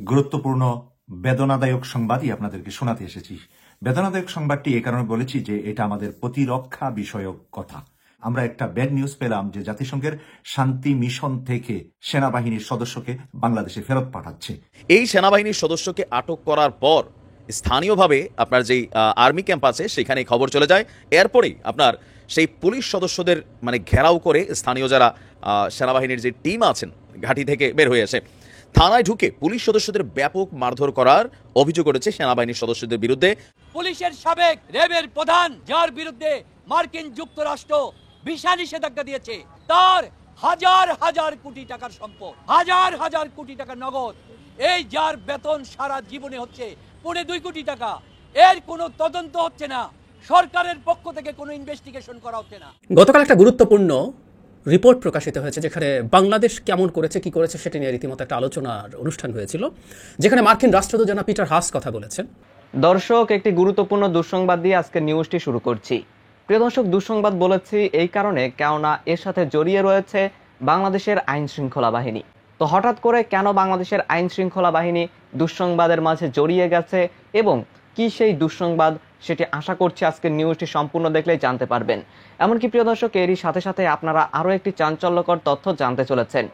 গুরুত্বপূর্ণ বেদনাদায়ক সংবাদই আপনাদেরকে শোনাতে এসেছি। বেদনাদায়ক সংবাদটি এ কারণে বলেছি যে এটা আমাদের প্রতিরক্ষা বিষয়ক কথা। আমরা একটা ব্যাড নিউজ পেলাম যে জাতিসংঘের শান্তি মিশন থেকে সেনাবাহিনীর সদস্যকে বাংলাদেশে ফেরত পাঠাচ্ছে। এই সেনাবাহিনীর সদস্যকে আটক করার পর স্থানীয়ভাবে আপনার যেই আর্মি ক্যাম্প আছে সেখানে খবর চলে যায়। এরপরেই আপনার সেই পুলিশ সদস্যদের মানে ঘেরাও করে স্থানীয় যারা সেনাবাহিনীর যে টিম আছেন ঘাঁটি থেকে বের হয়ে আসে, থানায় ঢুকে পুলিশ সদস্যদের ব্যাপক মারধর করার অভিযোগ করেছে সেনাবাহিনীর সদস্যদের বিরুদ্ধে। পুলিশের সাবেক র্যাবের প্রধান, যার বিরুদ্ধে মার্কিন যুক্তরাষ্ট্র ভিসা নিষেধাজ্ঞা দিয়েছে, তার হাজার হাজার কোটি টাকার সম্পদ, হাজার হাজার কোটি টাকা নগদ, এই যার বেতন সারা জীবনে হচ্ছে 2.5 কোটি টাকা, এর কোনো তদন্ত হচ্ছে না, সরকারের পক্ষ থেকে কোনো ইনভেস্টিগেশন করা হচ্ছে না। গতকাল একটা গুরুত্বপূর্ণ রিপোর্ট প্রকাশিত হয়েছে যেখানে বাংলাদেশ কেমন করেছে কি করেছে সেটা নিয়ে রীতিমতো একটা আলোচনার অনুষ্ঠান হয়েছিল, যেখানে মার্কিন রাষ্ট্রদূত জনাব পিটার হাস কথা বলেছেন। দর্শক, একটি গুরুত্বপূর্ণ দুঃসংবাদ দিয়ে আজকে নিউজটি শুরু করছি। প্রিয় দর্শক, দুঃসংবাদ বলেছি এই কারণে কেননা এর সাথে জড়িয়ে রয়েছে বাংলাদেশের আইন শৃঙ্খলা বাহিনী। তো হঠাৎ করে কেন বাংলাদেশের আইন শৃঙ্খলা বাহিনী দুঃসংবাদের মাঝে জড়িয়ে গেছে এবং কি সেই দুঃসংবাদ সেটি আশা করছি আজকের নিউজটি সম্পূর্ণ দেখলেই জানতে পারবেন। এমনকি প্রিয় দর্শক, এরই সাথে সাথে আপনারা আরও একটি চাঞ্চল্যকর তথ্য জানতে চলেছেন,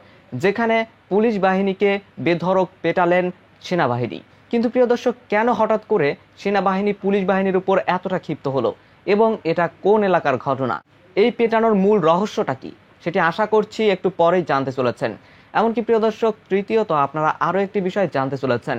যেখানে পুলিশ বাহিনীকে বেধড়ক পেটালেন সেনাবাহিনী। কিন্তু প্রিয় দর্শক, কেন হঠাৎ করে সেনাবাহিনী পুলিশ বাহিনীর উপর এতটা ক্ষিপ্ত হলো এবং এটা কোন এলাকার ঘটনা, এই পেটানোর মূল রহস্যটা কি সেটি আশা করছি একটু পরেই জানতে চলেছেন। এমনকি প্রিয় দর্শক, তৃতীয়ত আপনারা আরও একটি বিষয় জানতে চলেছেন,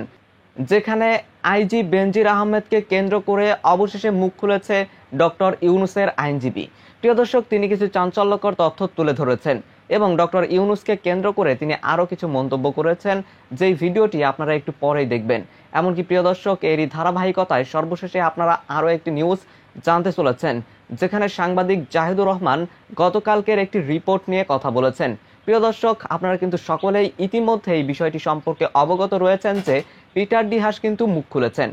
যেখানে আইজি বেনজির আহমেদকে কেন্দ্র করে অবশেষে মুখ খুলেছে ডক্টর ইউনূসের আইনজীবী। প্রিয় দর্শক, তিনি কিছু চাঞ্চল্যকর তথ্য তুলে ধরেছেন এবং ডক্টর ইউনূসকে কেন্দ্র করে তিনি আরও কিছু মন্তব্য করেছেন, যেই ভিডিওটি আপনারা একটু পরেই দেখবেন। এমনকি প্রিয় দর্শক, এরই ধারাবাহিকতায় সর্বশেষে আপনারা আরও একটি নিউজ জানতে চলেছেন, যেখানে সাংবাদিক জাহিদুর রহমান গতকালকের একটি রিপোর্ট নিয়ে কথা বলেছেন। প্রিয় দর্শক, আপনারা কিন্তু সকলেই ইতিমধ্যে এই বিষয়টি সম্পর্কে অবগত রয়েছেন যে পিটার ডি হাস কিন্তু মুখ খুলেছেন।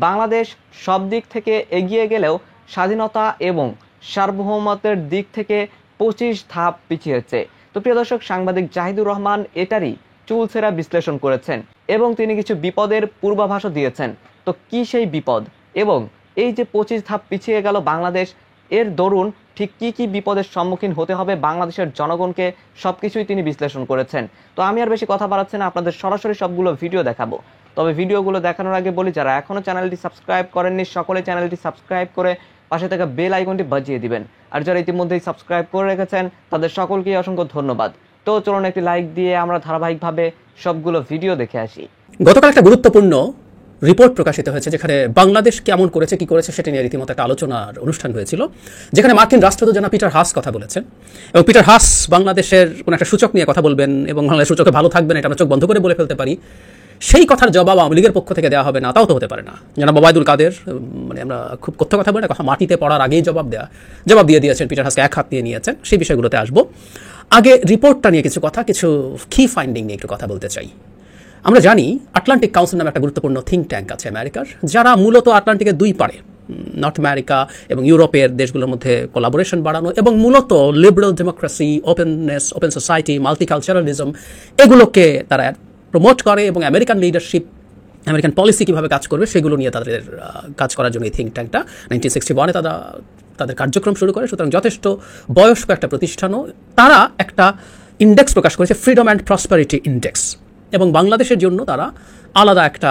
বাংলাদেশ সব দিক থেকে এগিয়ে গেলেও স্বাধীনতা এবং সার্বভৌমত্বের দিক থেকে 25 ধাপ পিছিয়েছে। তো প্রিয় দর্শক, সাংবাদিক জাহিদুর রহমান এটারই চুলছেরা বিশ্লেষণ করেছেন এবং তিনি কিছু বিপদের পূর্বাভাসও দিয়েছেন। তো কি সেই বিপদ এবং এই যে 25 ধাপ পিছিয়ে গেল বাংলাদেশ, এর দরুন ঠিক কি কি বিপদের সম্মুখীন হতে হবে বাংলাদেশের জনগণকে, সবকিছুই তিনি বিশ্লেষণ করেছেন। তো আমি আর বেশি কথা বাড়াচ্ছি না, আপনাদের সরাসরি সবগুলো ভিডিও দেখাবো। তবে ভিডিওগুলো দেখানোর আগে বলি, যারা এখনো চ্যানেলটি সাবস্ক্রাইব করেননি সকলে চ্যানেলটি সাবস্ক্রাইব করে পাশে থাকা বেল আইকনটি বাজিয়ে দিবেন। আর যারা ইতিমধ্যেই সাবস্ক্রাইব করে রেখেছেন তাদের সকলকেই অসংখ্য ধন্যবাদ। তো চলুন একটি লাইক দিয়ে আমরা ধারাবাহিকভাবে সবগুলো ভিডিও দেখে আসি। গতকাল একটা গুরুত্বপূর্ণ রিপোর্ট প্রকাশিত হয়েছে যেখানে বাংলাদেশ কেমন করেছে কি করেছে সেটা নিয়ে রীতিমতো একটা আলোচনার অনুষ্ঠান হয়েছিল, যেখানে মার্কিন রাষ্ট্রদূত জনাব পিটার হাস কথা বলেছেন। এবং পিটার হাস বাংলাদেশের কোনো একটা সূচক নিয়ে কথা বলবেন এবং বাংলাদেশ সূচকে ভালো থাকবেন, এটা আমরা চোখ বন্ধ করে বলে ফেলতে পারি। সেই কথার জবাব আওয়ামী লীগের পক্ষ থেকে দেওয়া হবে না, তাও তো হতে পারে না। জনাব ওবায়দুল কাদের, মানে আমরা খুব কথা বলি না, কথা মাটিতে পড়ার আগেই জবাব দিয়ে দিয়েছেন, পিটার হাসকে এক হাত দিয়ে নিয়েছেন। সেই বিষয়গুলোতে আসবো। আগে রিপোর্টটা নিয়ে কিছু কথা, কিছু কি ফাইন্ডিং নিয়ে একটু কথা বলতে চাই। আমরা জানি আটলান্টিক কাউন্সিল নামে একটা গুরুত্বপূর্ণ থিঙ্ক ট্যাঙ্ক আছে আমেরিকার, যারা মূলত আটলান্টিকের দুই পারে নর্থ আমেরিকা এবং ইউরোপের দেশগুলোর মধ্যে কোলাবোরেশন বাড়ানো এবং মূলত liberal democracy, openness, open society, multiculturalism এগুলোকে তারা প্রমোট করে এবং আমেরিকান লিডারশিপ, আমেরিকান পলিসি কীভাবে কাজ করবে সেগুলো নিয়ে তাদের কাজ করার জন্য এই থিঙ্ক ট্যাঙ্কটা 1961-এ তাদের কার্যক্রম শুরু করে। সুতরাং যথেষ্ট বয়স্ক একটা প্রতিষ্ঠানও। তারা একটা ইন্ডেক্স প্রকাশ করেছে, ফ্রিডম অ্যান্ড প্রসপারিটি ইন্ডেক্স, এবং বাংলাদেশের জন্য তারা আলাদা একটা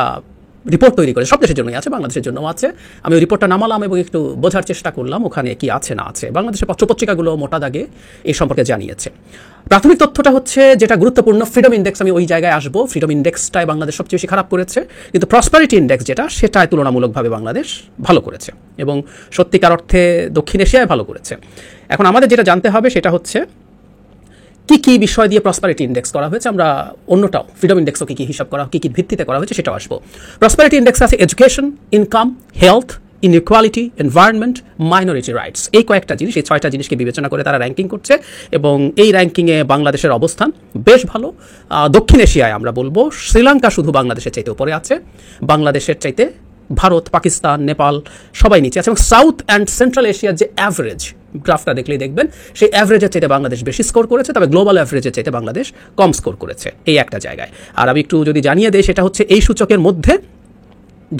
রিপোর্ট তৈরি করে। সব দেশের জন্যই আছে, বাংলাদেশের জন্যও আছে। আমি ওই রিপোর্টটা নামালাম এবং একটু বোঝার চেষ্টা করলাম ওখানে কি আছে না আছে। বাংলাদেশের পত্রপত্রিকাগুলো মোটা দাগে এই সম্পর্কে জানিয়েছে। প্রাথমিক তথ্যটা হচ্ছে যেটা গুরুত্বপূর্ণ, ফ্রিডম ইন্ডেক্স, আমি ওই জায়গায় আসবো। ফ্রিডম ইন্ডেক্সটাই বাংলাদেশ সবচেয়ে বেশি খারাপ করেছে, কিন্তু প্রসপারিটি ইন্ডেক্স যেটা, সেটাই তুলনামূলকভাবে বাংলাদেশ ভালো করেছে এবং সত্যিকার অর্থে দক্ষিণ এশিয়ায় ভালো করেছে। এখন আমাদের যেটা জানতে হবে সেটা হচ্ছে কি কি বিষয় দিয়ে প্রসপারিটি ইন্ডেক্স করা হয়েছে। আমরা অন্যটাও ফ্রিডম ইন্ডেক্সও কি হিসাব করা, কি কি ভিত্তিতে করা হয়েছে সেটাও আসবো। প্রসপারিটি ইন্ডেক্স আছে education, income, health, inequality, environment, minority rights, এই কয়েকটা জিনিস, এই 6টা জিনিসকে বিবেচনা করে তারা র্যাঙ্কিং করছে এবং এই র্যাঙ্কিংয়ে বাংলাদেশের অবস্থান বেশ ভালো। দক্ষিণ এশিয়ায় আমরা বলবো শ্রীলঙ্কা শুধু বাংলাদেশের চাইতে উপরে আছে, বাংলাদেশের চাইতে ভারত, পাকিস্তান, নেপাল সবাই নিচে আছে এবং সাউথ অ্যান্ড সেন্ট্রাল এশিয়ার যে অ্যাভারেজ গ্রাফটা দেখলেই দেখবেন সেই অ্যাভারেজের চাইতে বাংলাদেশ বেশি স্কোর করেছে, তবে গ্লোবাল অ্যাভারেজের চাইতে বাংলাদেশ কম স্কোর করেছে এই একটা জায়গায়। আর আমি একটু যদি জানিয়ে দেই, সেটা হচ্ছে এই সূচকের মধ্যে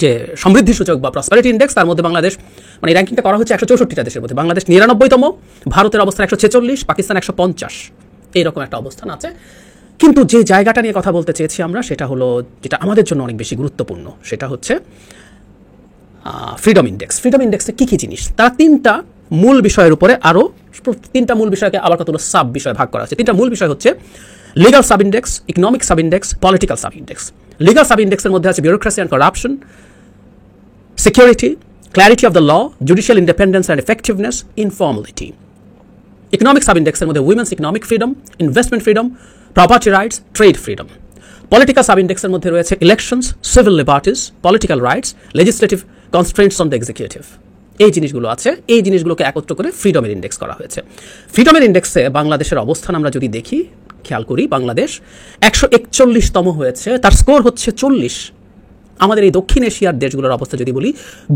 যে সমৃদ্ধি সূচক বা প্রসপারিটি ইন্ডেক্স, তার মধ্যে বাংলাদেশ মানে র্যাঙ্কিংটা করা হচ্ছে 164টা দেশের মধ্যে। বাংলাদেশ 99তম, ভারতের অবস্থান 146, পাকিস্তান 150, এইরকম একটা অবস্থান আছে। কিন্তু যে জায়গাটা নিয়ে কথা বলতে চেয়েছি আমরা, সেটা হলো যেটা আমাদের জন্য অনেক বেশি গুরুত্বপূর্ণ, সেটা হচ্ছে ফ্রিডম ইন্ডেক্স। ফ্রিডম ইন্ডেক্সে কী কী জিনিস, তারা তিনটা মূল বিষয়ের উপরে আরও তিনটা মূল বিষয়কে আবার কতগুলো সাব বিষয় ভাগ করা আছে। তিনটা মূল বিষয় হচ্ছে legal sub index, economic sub index, political sub index. Legal sub ইন্ডেক্সের মধ্যে আছে bureaucracy and corruption, security, clarity of the law, judicial independence and effectiveness, informality. Economic sub ইন্ডেক্সের মধ্যে women's economic freedom, investment freedom, property rights, trade freedom. Political sub ইন্ডেক্সের মধ্যে রয়েছে elections, civil liberties, political rights, legislative constraints on the executive. এই জিনিসগুলো আছে, এই জিনিসগুলোকে একত্র করে ফ্রিডমের ইন্ডেক্স করা হয়েছে। ফ্রিডমের ইন্ডেক্সে বাংলাদেশের অবস্থান আমরা যদি দেখি, খেয়াল করি, বাংলাদেশ 141তম হয়েছে, তার স্কোর হচ্ছে 40। আমাদের এই দক্ষিণ এশিয়ার দেশগুলোর অবস্থা যদি বলি,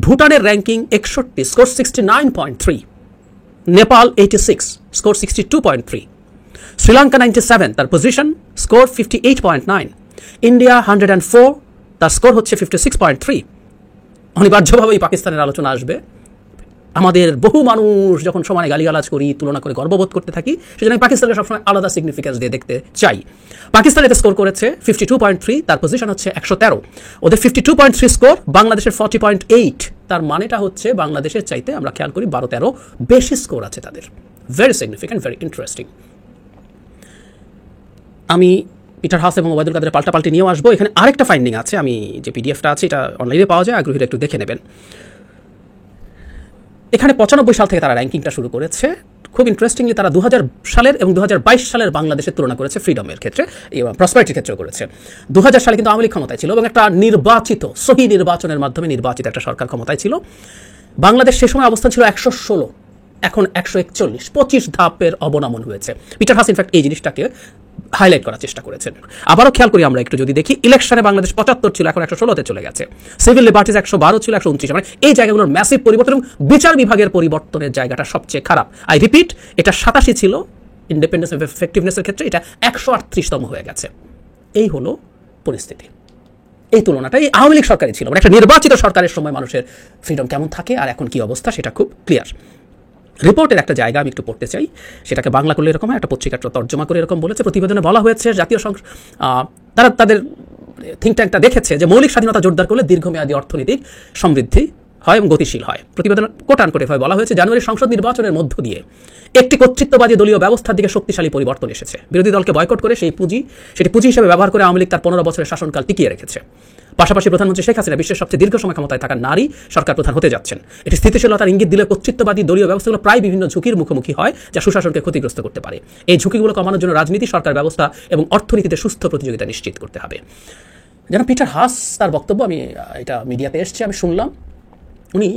ভুটানের ranking 61, score 69.3, Nepal 86, score 62.3, Sri Lanka 97, তার পজিশন, স্কোর 58.9, ইন্ডিয়া 104, তার স্কোর হচ্ছে 56.3। অনিবার্যভাবেই পাকিস্তানের আলোচনা আসবে। আমাদের বহু মানুষ যখন সমানে গালিগালাজ করি, তুলনা করে গর্ববোধ করতে থাকি, সেজন্য আমি পাকিস্তানকে সবসময় আলাদা সিগনিফিকেন্স দিয়ে দেখতে চাই। পাকিস্তান এতে স্কোর করেছে 52.3, তার পজিশন হচ্ছে 113। ওদের 52.3 স্কোর, বাংলাদেশের 40.8। তার মানেটা হচ্ছে বাংলাদেশের চাইতে আমরা খেয়াল করি 12-13 বেশি স্কোর আছে তাদের। Very significant, very interesting. আমি পিটার হাস এবং ওবায়দুল কাদেরের পাল্টাপাল্টি নিয়েও আসবো। এখানে আরেকটা ফাইন্ডিং আছে, আমি যে পিডিএফটা আছে এটা অনলাইনে পাওয়া যায়, আগ্রহীরা একটু দেখে নেবেন। এখানে 95 সাল থেকে তারা র্যাঙ্কিংটা শুরু করেছে। খুব ইন্টারেস্টিংলি তারা 2000 সালের এবং 2022 সালের বাংলাদেশের তুলনা করেছে, ফ্রিডমের ক্ষেত্রে এবং প্রসপারিটির ক্ষেত্রেও করেছে। 2000 সালে কিন্তু আওয়ামী লীগ ক্ষমতায় ছিল এবং একটা নির্বাচিত, সহি নির্বাচনের মাধ্যমে নির্বাচিত একটা সরকার ক্ষমতায় ছিল। বাংলাদেশ সে সময় অবস্থান ছিল 116, এখন 141, 25 ধাপের অবনমন হয়েছে। পিটার হাস ইনফ্যাক্ট এই জিনিসটাকে হাইলাইট করার চেষ্টা করেছেন। আবারও খেয়াল করি আমরা একটু যদি দেখি, ইলেকশনে বাংলাদেশ 75 ছিল, এখন 116তে চলে গেছে। সিভিল লিবার্টিস 112 ছিল, 129। মানে এই জায়গাগুলোর ম্যাসিভ পরিবর্তন এবং বিচার বিভাগের পরিবর্তনের জায়গাটা সবচেয়ে খারাপ। আই রিপিট, এটা 87 ছিল ইন্ডিপেন্ডেন্স অফ এফেক্টিভনেসের ক্ষেত্রে, এটা 138তম হয়ে গেছে। এই হলো পরিস্থিতি। এই তুলনাটা এই আওয়ামী লীগ সরকারই ছিল, মানে একটা নির্বাচিত সরকারের সময় মানুষের ফ্রিডম কেমন থাকে আর এখন কি অবস্থা সেটা খুব ক্লিয়ার। রিপোর্টের একটা জায়গা আমি একটু পড়তে চাই, সেটাকে বাংলা করলে এরকম হয়, একটা পত্রিকাটা তর্জমা করে এরকম বলেছে। প্রতিবেদনে বলা হয়েছে জাতীয় তারা তাদের থিঙ্ক ট্যাঙ্কটা দেখেছে যে মৌলিক স্বাধীনতা জোরদার করলে দীর্ঘমেয়াদী অর্থনৈতিক সমৃদ্ধি হয় এবং গতিশীল হয়। প্রতিবেদন কোটান করে বলা হয়েছে জানুয়ারির সংসদ নির্বাচনের মধ্য দিয়ে একটি কর্তৃত্ববাদী দলীয় ব্যবস্থার দিকে শক্তিশালী পরিবর্তন এসেছে। বিরোধী দলকে বয়কট করে সেটি পুঁজি হিসেবে ব্যবহার করে আওয়ামী লীগ তার 15 বছরের শাসনকাল টিকিয়ে রেখেছে। পাশাপাশি প্রধানমন্ত্রী শেখ হাসিনা বিশ্বের সবচেয়ে দীর্ঘ সময় ক্ষমতায় থাকা নারী সরকার প্রধান হতে যাচ্ছেন। এটি স্থিতিশীলতার ইঙ্গিত দিলে কর্তৃত্ববাদী দলীয় ব্যবস্থাগুলো প্রায় বিভিন্ন ঝুঁকির মুখোমুখি হয়, যা সুশাসনকে ক্ষতিগ্রস্ত করতে পারে। এই ঝুঁকিগুলো কমানোর জন্য রাজনীতি, সরকার ব্যবস্থা এবং অর্থনীতিতে সুস্থ প্রতিযোগিতা নিশ্চিত করতে হবে। যেন পিটার হাস তার বক্তব্য, আমি এটা মিডিয়াতে এসছে, আমি শুনলাম, উনি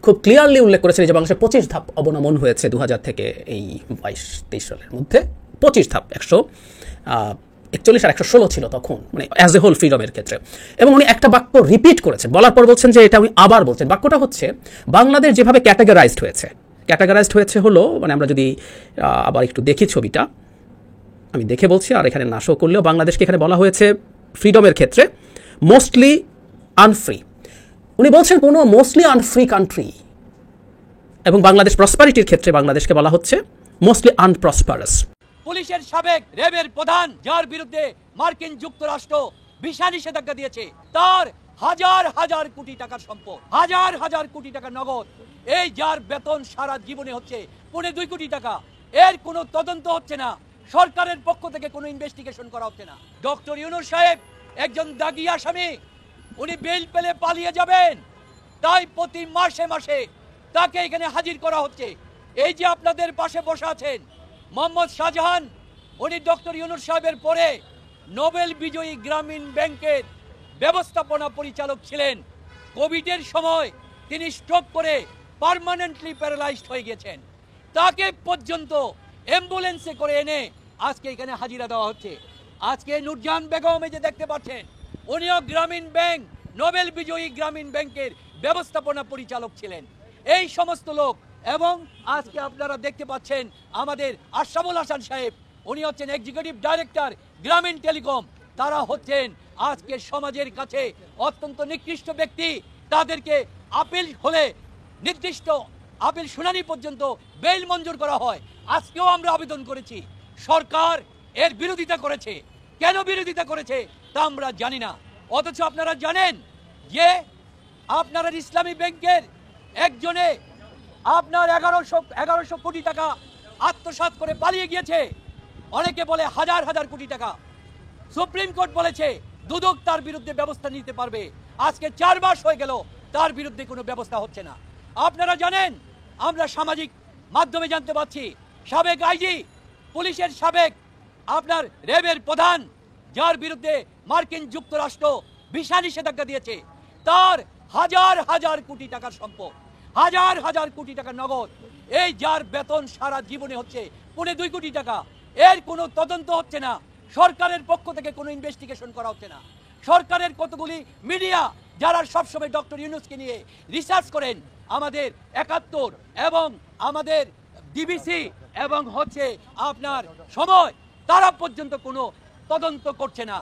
খুব ক্লিয়ারলি উল্লেখ করেছেন যে বাংলাদেশে 25 ধাপ অবনমন হয়েছে 2000 থেকে এই 22-23 সালের মধ্যে। 25 ধাপ, 141 আর 116 ছিল তখন, মানে অ্যাজ এ হোল ফ্রিডমের ক্ষেত্রে। এবং উনি একটা বাক্য রিপিট করেছেন, বলার পর বলছেন যে এটা উনি আবার বলছেন। বাক্যটা হচ্ছে বাংলাদেশ যেভাবে ক্যাটাগরাইজড হয়েছে হলো, মানে আমরা যদি আবার একটু দেখি ছবিটা, আমি দেখে বলছি আর এখানে না শো করলেও, বাংলাদেশকে এখানে বলা হয়েছে ফ্রিডমের ক্ষেত্রে মোস্টলি আনফ্রি। উনি বলছেন কোনো মোস্টলি আনফ্রি কান্ট্রি, এবং বাংলাদেশ প্রসপারিটির ক্ষেত্রে বাংলাদেশকে বলা হচ্ছে মোস্টলি আনপ্রসপারাস। পুলিশের সাবেক র্যাবের প্রধান, যার বিরুদ্ধে মার্কিন যুক্তরাষ্ট্র ভিসা নিষেধাজ্ঞা দিয়েছে, তার হাজার হাজার কোটি টাকার সম্পদ, হাজার হাজার কোটি টাকা নগদ, এই যার বেতন সারা জীবনে হচ্ছে 2.25 কোটি টাকা, এর কোনো তদন্ত হচ্ছে না, সরকারের পক্ষ থেকে কোনো ইনভেস্টিগেশন করা হচ্ছে না। ডক্টর ইউনূস সাহেব একজন দাগী আসামি, উনি বেল পেলে পালিয়ে যাবেন, তাই প্রতি মাসে মাসে তাকে এখানে হাজির করা হচ্ছে। এই যে আপনাদের পাশে বসে আছেন মোহাম্মদ শাহজাহান, উনি ডক্টর ইউনূস সাহেবের পরে নোবেল বিজয়ী গ্রামীণ ব্যাংকের ব্যবস্থাপনা পরিচালক ছিলেন। কোভিডের সময় তিনি স্ট্রোক করে পার্মানেন্টলি প্যারালাইজড হয়ে গেছেন, তাকে পর্যন্ত অ্যাম্বুলেন্সে করে এনে আজকে এখানে হাজিরা দেওয়া হচ্ছে। আজকে নুরজাহান বেগম যে দেখতে পাচ্ছেন, উনিও গ্রামীণ ব্যাংক, নোবেল বিজয়ী গ্রামীণ ব্যাংকের ব্যবস্থাপনা পরিচালক ছিলেন। এই সমস্ত লোক এবং আজকে আপনারা দেখতে পাচ্ছেন আমাদের আশরাফুল হাসান সাহেব, উনি হচ্ছেন এক্সিকিউটিভ ডাইরেক্টর গ্রামীণ টেলিকম। তারা হচ্ছেন আজকে সমাজের কাছে অত্যন্ত নিকৃষ্ট ব্যক্তি। তাদেরকে আপিল হলে নির্দিষ্ট আপিল শুনানি পর্যন্ত বেল মঞ্জুর করা হয়। আজকেও আমরা আবেদন করেছি, সরকার এর বিরোধিতা করেছে। কেন বিরোধিতা করেছে তা আমরা জানি না। অথচ আপনারা জানেন যে আপনারা ইসলামী ব্যাংকের একজনে আপনার 1100 কোটি টাকা আত্মসাৎ করে পালিয়ে গিয়েছে। অনেকে বলে হাজার হাজার কোটি টাকা। সুপ্রিম কোর্ট বলেছে দুদক তার বিরুদ্ধে ব্যবস্থা নিতে পারবে। আজকে 4 মাস হয়ে গেল, তার বিরুদ্ধে কোনো ব্যবস্থা হচ্ছে না। আপনারা জানেন, আমরা সামাজিক মাধ্যমে জানতে পাচ্ছি, সাবেক আইজি, পুলিশের সাবেক আপনার র্যাবের প্রধান, যার বিরুদ্ধে মার্কিন যুক্তরাষ্ট্র ভিসা নিষেধাজ্ঞা দিয়েছে, তার হাজার হাজার কোটি টাকার সম্পদ, হাজার হাজার কোটি টাকা নগদ, এই যার বেতন সারা জীবনে হচ্ছে 2.5 কোটি টাকা, এর কোনো তদন্ত হচ্ছে না। সরকারের পক্ষ থেকে কোনো ইনভেস্টিগেশন করা হচ্ছে না। সরকারের কতগুলি মিডিয়া যারা সবসময় ডক্টর ইউনূসকে নিয়ে রিসার্চ করেন, আমাদের 71 এবং আমাদের ডিবিসি এবং হচ্ছে আপনার সময়, তারা পর্যন্ত কোনো তদন্ত করছে না।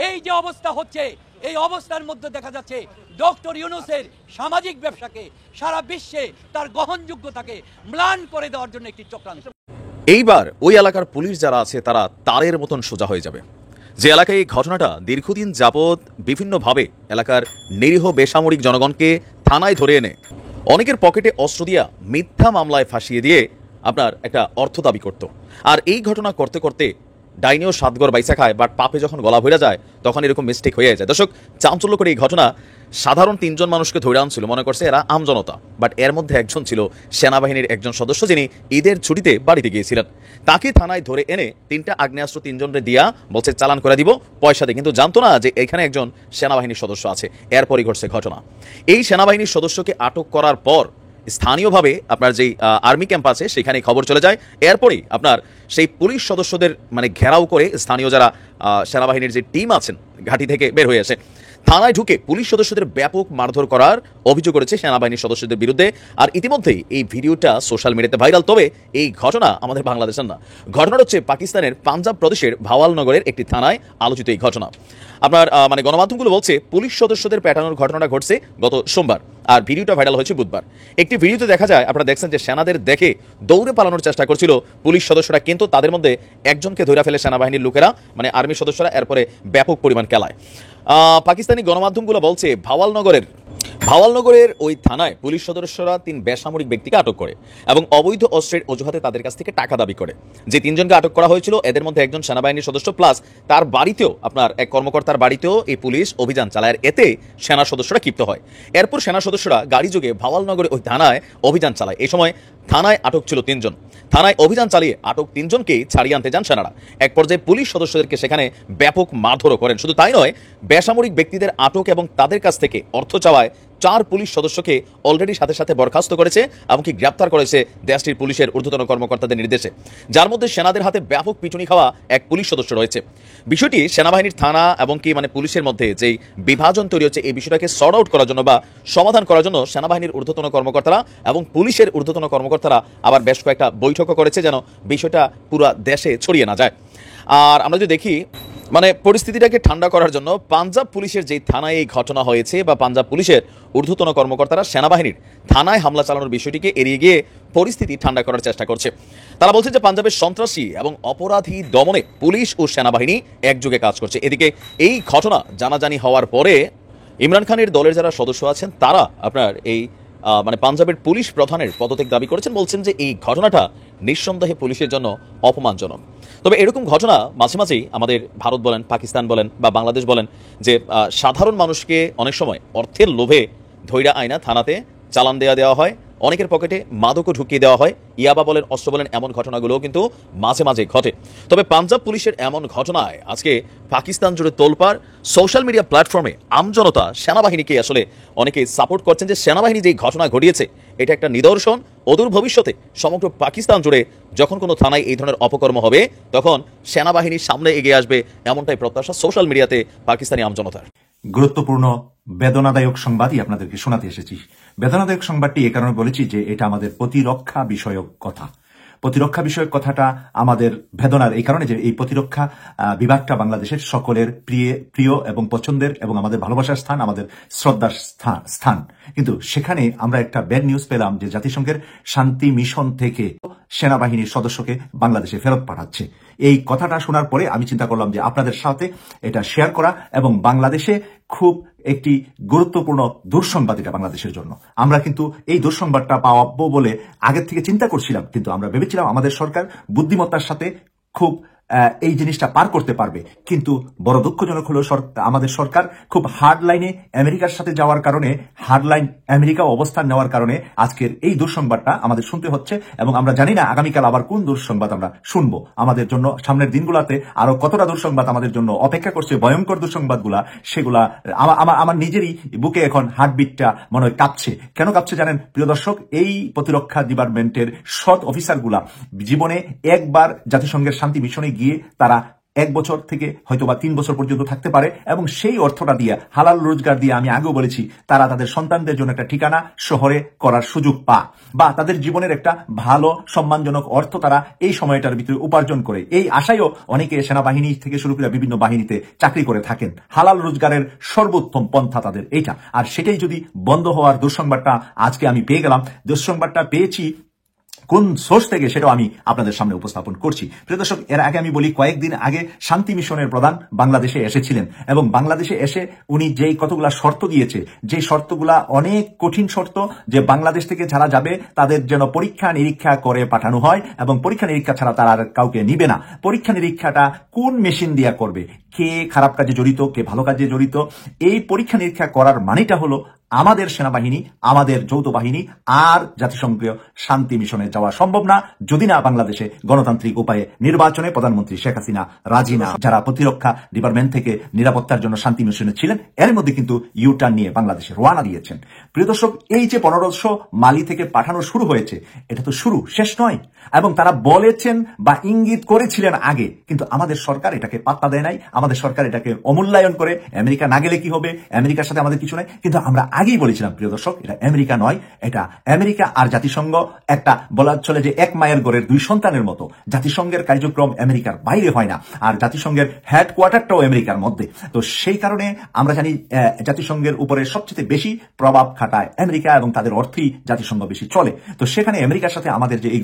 এই যে অবস্থা হচ্ছে, এই অবস্থার মধ্যে দেখা যাচ্ছে ডক্টর ইউনূসের সামাজিক ব্যবসাকে সারা বিশ্বে তার গ্রহণযোগ্যতাকে ম্লান করে দেওয়ার জন্য একটি চক্রান্ত। এইবার ওই এলাকার পুলিশ যারা আছে তারা তারের মতন সোজা হয়ে যাবে। যে এলাকায় এই ঘটনাটা দীর্ঘদিন যাবৎ বিভিন্নভাবে এলাকার নিরীহ বেসামরিক জনগণকে থানায় ধরে এনে অনেকের পকেটে অস্ত্র দিয়া মিথ্যা মামলায় ফাঁসিয়ে দিয়ে আপনার একটা অর্থ দাবি করত। আর এই ঘটনা করতে করতে ডাইনিও সাতগড় বাইসা খায়, বাট পাপে যখন গলা ভরে যায় তখন এরকম মিস্টেক হয়ে যায়। দর্শক, চাঞ্চল্য করে এই ঘটনা সাধারণ 3 জন মানুষকে ধরে আনছিল, মনে করছে এরা আমজনতা, বাট এর মধ্যে একজন ছিল সেনাবাহিনীর একজন সদস্য, যিনি ঈদের ছুটিতে বাড়িতে গিয়েছিলেন। তাকে থানায় ধরে এনে 3টা আগ্নেয়াস্ত্র 3 জনরে দিয়া বলছে চালান করে দিব পয়সা দিয়ে, কিন্তু জানতো না যে এখানে একজন সেনাবাহিনীর সদস্য আছে। এরপরই ঘটছে ঘটনা। এই সেনাবাহিনীর সদস্যকে আটক করার পর স্থানীয়ভাবে আপনার যেই আর্মি ক্যাম্প আছে সেখানে খবর চলে যায়। এরপরেই আপনার সেই পুলিশ সদস্যদের মানে ঘেরাও করে স্থানীয় যারা সেনাবাহিনীর যে টিম আছেন ঘাঁটি থেকে বের হয়ে আসে। থানায় ঢুকে পুলিশ সদস্যদের ব্যাপক মারধর করার অভিযোগ করেছে সেনাবাহিনীর সদস্যদের বিরুদ্ধে। আর ইতিমধ্যেই এই ভিডিওটা সোশ্যাল মিডিয়াতে ভাইরাল। তবে এই ঘটনা আমাদের বাংলাদেশের না, ঘটনাটা হচ্ছে পাকিস্তানের পাঞ্জাব প্রদেশের ভাওয়ালনগরের একটি থানায় আলোচিত এই ঘটনা। আপনার মানে গণমাধ্যমগুলো বলছে পুলিশ সদস্যদের পেটানোর ঘটনাটা ঘটছে গত সোমবার, আর ভিডিওটা ভাইরাল হয়েছে বুধবার। একটি ভিডিওতে দেখা যায়, আপনারা দেখছেন যে সেনাদের দেখে দৌড়ে পালানোর চেষ্টা করছিল পুলিশ সদস্যরা, কিন্তু তাদের মধ্যে একজনকে ধরে ফেলে সেনাবাহিনীর লোকেরা, মানে আর্মির সদস্যরা, এরপরে ব্যাপক পরিমাণ কেলায়। পাকিস্তানি গণমাধ্যমগুলো বলছে ভাওয়ালনগরের ওই থানায় পুলিশ সদস্যরা 3 বেসামরিক ব্যক্তিকে আটক করে এবং অবৈধ অস্ত্রের অজুহাতে তাদের কাছ থেকে টাকা দাবি করে। যে 3 জনকে আটক করা হয়েছিল এদের মধ্যে একজন সেনাবাহিনীর সদস্য, প্লাস তার বাড়িতেও আপনার এক কর্মকর্তার বাড়িতেও এই পুলিশ অভিযান চালায়। আর এতে সেনা সদস্যরা ক্ষিপ্ত হয়। এরপর সেনা সদস্যরা গাড়ি যোগে ভাওয়ালনগরে ওই থানায় অভিযান চালায়। এই সময় থানায় আটক ছিল 3 জন। থানায় অভিযান চালিয়ে আটক 3 জনকেই ছাড়িয়ে আনতে যান সেনারা। এক পর্যায়ে পুলিশ সদস্যদেরকে সেখানে ব্যাপক মারধরও করেন। শুধু তাই নয়, বেসামরিক ব্যক্তিদের আটক এবং তাদের কাছ থেকে অর্থ চাওয়ায় 4 পুলিশ সদস্যকে অলরেডি সাথে সাথে বরখাস্ত করেছে, এমনকি গ্রেপ্তার করেছে দেশটির পুলিশের ঊর্ধ্বতন কর্মকর্তাদের নির্দেশে, যার মধ্যে সেনাদের হাতে ব্যাপক পিটুনি খাওয়া এক পুলিশ সদস্য রয়েছে। বিষয়টি সেনাবাহিনীর থানা এবং কি মানে পুলিশের মধ্যে যেই বিভাজন তৈরি হচ্ছে, এই বিষয়টাকে সর্ট আউট করার জন্য বা সমাধান করার জন্য সেনাবাহিনীর ঊর্ধ্বতন কর্মকর্তারা এবং পুলিশের ঊর্ধ্বতন কর্মকর্তারা আবার বেশ কয়েকটা বৈঠকও করেছে, যেন বিষয়টা পুরো দেশে ছড়িয়ে না যায়। আর আমরা যদি দেখি, মানে পরিস্থিতিটাকে ঠান্ডা করার জন্য পাঞ্জাব পুলিশের যেই থানায় এই ঘটনা হয়েছে, বা পাঞ্জাব পুলিশের ঊর্ধ্বতন কর্মকর্তারা সেনাবাহিনীর থানায় হামলা চালানোর বিষয়টিকে এড়িয়ে গিয়ে পরিস্থিতি ঠান্ডা করার চেষ্টা করছে। তারা বলছে যে পাঞ্জাবের সন্ত্রাসী এবং অপরাধী দমনে পুলিশ ও সেনাবাহিনী একযোগে কাজ করছে। এদিকে এই ঘটনা জানাজানি হওয়ার পরে ইমরান খানের দলের যারা সদস্য আছেন তারা আপনার এই মানে পাঞ্জাবের পুলিশ প্রধানের পদত্যাগ দাবি করেছেন। বলছেন যে এই ঘটনাটা নিঃসন্দেহে পুলিশের জন্য অপমানজনক। তবে এরকম ঘটনা মাঝে মাঝেই আমাদের ভারত বলেন, পাকিস্তান বলেন বা বাংলাদেশ বলেন, যে সাধারণ মানুষকে অনেক সময় অর্থের লোভে ধৈর্য আয়না থানাতে চালান দেওয়া হয়, অনেকের পকেটে মাদকও ঢুকিয়ে দেওয়া হয়, ইয়াবা বলেন, অস্ত্র বলেন, এমন ঘটনাগুলোও কিন্তু মাঝে মাঝে ঘটে। তবে পাঞ্জাব পুলিশের এমন ঘটনায় আজকে পাকিস্তান জুড়ে তোলপাড়। সোশ্যাল মিডিয়া প্ল্যাটফর্মে আমজনতা সেনাবাহিনীকে আসলে অনেকে সাপোর্ট করছেন যে সেনাবাহিনী যেই ঘটনা ঘটিয়েছে এটা একটা নিদর্শন। অদূর ভবিষ্যতে সমগ্র পাকিস্তান জুড়ে যখন কোনো থানায় এই ধরনের অপকর্ম হবে তখন সেনাবাহিনীর সামনে এগিয়ে আসবে, এমনটাই প্রত্যাশা সোশ্যাল মিডিয়াতে পাকিস্তানি আমজনতার। গুরুত্বপূর্ণ বেদনাদায়ক সংবাদই আপনাদেরকে শোনাতে এসেছি। বেদনাদায়ক সংবাদটি এ কারণে বলেছি যে এটা আমাদের প্রতিরক্ষা বিষয়ক কথা। প্রতিরক্ষা বিষয়ক কথাটা আমাদের বেদনার এই কারণে যে এই প্রতিরক্ষা বিভাগটা বাংলাদেশের সকলের প্রিয় এবং পছন্দের এবং আমাদের ভালোবাসার স্থান, আমাদের শ্রদ্ধার স্থান। কিন্তু সেখানে আমরা একটা ব্যাড নিউজ পেলাম যে জাতিসংঘের শান্তি মিশন থেকে সেনাবাহিনীর সদস্যকে বাংলাদেশে ফেরত পাঠাচ্ছে। এই কথাটা শোনার পরে আমি চিন্তা করলাম যে আপনাদের সাথে এটা শেয়ার করা, এবং বাংলাদেশে খুব একটি গুরুত্বপূর্ণ দুঃসংবাদ এটা বাংলাদেশের জন্য। আমরা কিন্তু এই দুঃসংবাদটা পাওয়াবো বলে আগের থেকে চিন্তা করছিলাম, কিন্তু আমরা ভেবেছিলাম আমাদের সরকার বুদ্ধিমত্তার সাথে খুব এই জিনিসটা পার করতে পারবে। কিন্তু বড় দুঃখজনক হলো আমাদের সরকার খুব হার্ড লাইনে আমেরিকার সাথে যাওয়ার কারণে, হার্ড লাইন আমেরিকা অবস্থান নেওয়ার কারণে আজকের এই দুঃসংবাদটা আমাদের শুনতে হচ্ছে। এবং আমরা জানি না আগামীকাল আবার কোন দুঃসংবাদ আমরা শুনবো। আমাদের জন্য সামনের দিনগুলোতে আরো কতটা দুঃসংবাদ আমাদের জন্য অপেক্ষা করছে, ভয়ঙ্কর দুঃসংবাদগুলা, সেগুলা আমার নিজেরই বুকে এখন হার্টবিটটা মনে হয় কাঁপছে। কেন কাঁপছে জানেন প্রিয় দর্শক? এই প্রতিরক্ষা ডিপার্টমেন্টের সৎ অফিসারগুলা জীবনে একবার জাতিসংঘের শান্তি মিশনে গিয়ে তারা 1 বছর থেকে হয়তোবা 3 বছর পর্যন্ত থাকতে পারে, এবং সেই অর্থটা দিয়ে, হালাল রোজগার দিয়ে, আমি আগেও বলেছি, তারা তাদের সন্তানদের জন্য একটা ঠিকানা শহরে করার সুযোগ বা তাদের জীবনের একটা ভালো সম্মানজনক অর্থ তারা এই সময়টার ভিতরে উপার্জন করে। এই আশায়ও অনেকে সেনাবাহিনী থেকে শুরু করে বিভিন্ন বাহিনীতে চাকরি করে থাকেন। হালাল রোজগারের সর্বোত্তম পন্থা তাদের এইটা। আর সেটাই যদি বন্ধ হওয়ার দুঃসংবাদটা আজকে আমি পেয়ে গেলাম। দুঃসংবাদটা পেয়েছি কোন সোর্স থেকে সেটাও আমি আপনাদের সামনে উপস্থাপন করছি। প্রিয় দর্শক, এর আগে আমি বলি, কয়েকদিন আগে শান্তি মিশনের প্রধান বাংলাদেশে এসেছিলেন, এবং বাংলাদেশে এসে উনি যেই কতগুলা শর্ত দিয়েছে, যে শর্তগুলা অনেক কঠিন শর্ত, যে বাংলাদেশ থেকে যারা যাবে তাদের যেন পরীক্ষা নিরীক্ষা করে পাঠানো হয়, এবং পরীক্ষা নিরীক্ষা ছাড়া তারা আর কাউকে নিবে না। পরীক্ষা নিরীক্ষাটা কোন মেশিন দিয়া করবে, কে খারাপ কাজে জড়িত, কে ভালো কাজে জড়িত, এই পরীক্ষা নিরীক্ষা করার মানেটা হলো আমাদের সেনাবাহিনী, আমাদের যৌথ বাহিনী আর জাতিসংঘীয় শান্তি মিশনে যাওয়া সম্ভব না যদি না বাংলাদেশে গণতান্ত্রিক উপায়ে নির্বাচনে প্রধানমন্ত্রী শেখ হাসিনা রাজি না। যারা প্রতিরক্ষা ডিপার্টমেন্ট থেকে নিরাপত্তার জন্য শান্তি মিশনে ছিলেন, এর মধ্যে কিন্তু ইউটার্ন নিয়ে বাংলাদেশে রওনা দিয়েছেন। প্রিয় দর্শক, এই যে 1500 মালি থেকে পাঠানো শুরু হয়েছে, এটা তো শুরু, শেষ নয়। এবং তারা বলেছেন বা ইঙ্গিত করেছিলেন আগে, কিন্তু আমাদের সরকার এটাকে পাত্তা দেয় নাই। আমাদের সরকার এটাকে অমূল্যায়ন করে, আমেরিকা না গেলে কি হবে, আমেরিকার সাথে আমাদের কিছু নাই। কিন্তু আমরা আগেই বলেছিলাম প্রিয় দর্শক, এটা আমেরিকা নয়, এটা আমেরিকা আর জাতিসংঘ একটা বলা চলে যে এক মায়ের ঘরের 2 সন্তানের মতো। জাতিসংঘের কার্যক্রম আমেরিকার বাইরে হয় না, আর জাতিসংঘের হেডকোয়ার্টারটাও আমেরিকার মধ্যে। তো সেই কারণে আমরা জানি জাতিসংঘের উপরে সবচেয়ে বেশি প্রভাব খাটায় আমেরিকা, এবং তাদের অর্থেই জাতিসংঘ বেশি চলে। তো সেখানে আমেরিকার সাথে আমাদের যে এই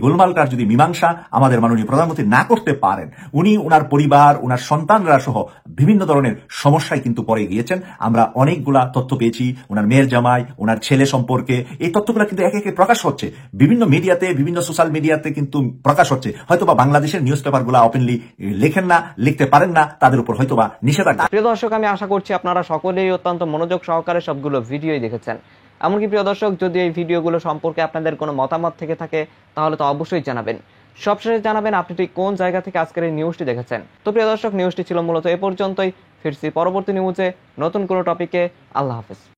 গোলমালটার যদি মীমাংসা আমাদের মাননীয় প্রধানমন্ত্রী না করতে পারেন, উনি ওনার পরিবার, ওনার সন্তানরা সহ বিভিন্ন ধরনের সমস্যায় কিন্তু পড়ে গিয়েছেন। আমরা অনেকগুলা তথ্য পেয়েছি ওনার মেয়ের জামাই, ওনার ছেলে সম্পর্কে। এই তথ্যগুলো কিন্তু একে একে প্রকাশ হচ্ছে বিভিন্ন মিডিয়াতে, বিভিন্ন সোশ্যাল মিডিয়াতে কিন্তু প্রকাশ হচ্ছে। হয়তোবা বাংলাদেশের নিউজ পেপারগুলো ওপেনলি লেখেন না, লিখতে পারেন না, তাদের উপর হয়তোবা নিষেধাজ্ঞা। প্রিয় দর্শক, আমি আশা করছি আপনারা সকলেই অত্যন্ত মনোযোগ সহকারে সবগুলো ভিডিওই দেখেছেন। এমনকি প্রিয় দর্শক, যদি এই ভিডিওগুলো সম্পর্কে আপনাদের কোনো মতামত থেকে থাকে তাহলে তো অবশ্যই জানাবেন। সবশেষে জানাবেন আপনি ঠিক কোন জায়গা থেকে আজকের এই নিউজটি দেখেছেন। তো প্রিয় দর্শক, নিউজটি ছিল মূলত এ পর্যন্তই। ফিরছি পরবর্তী নিউজে নতুন কোনো টপিকে। আল্লাহ হাফেজ।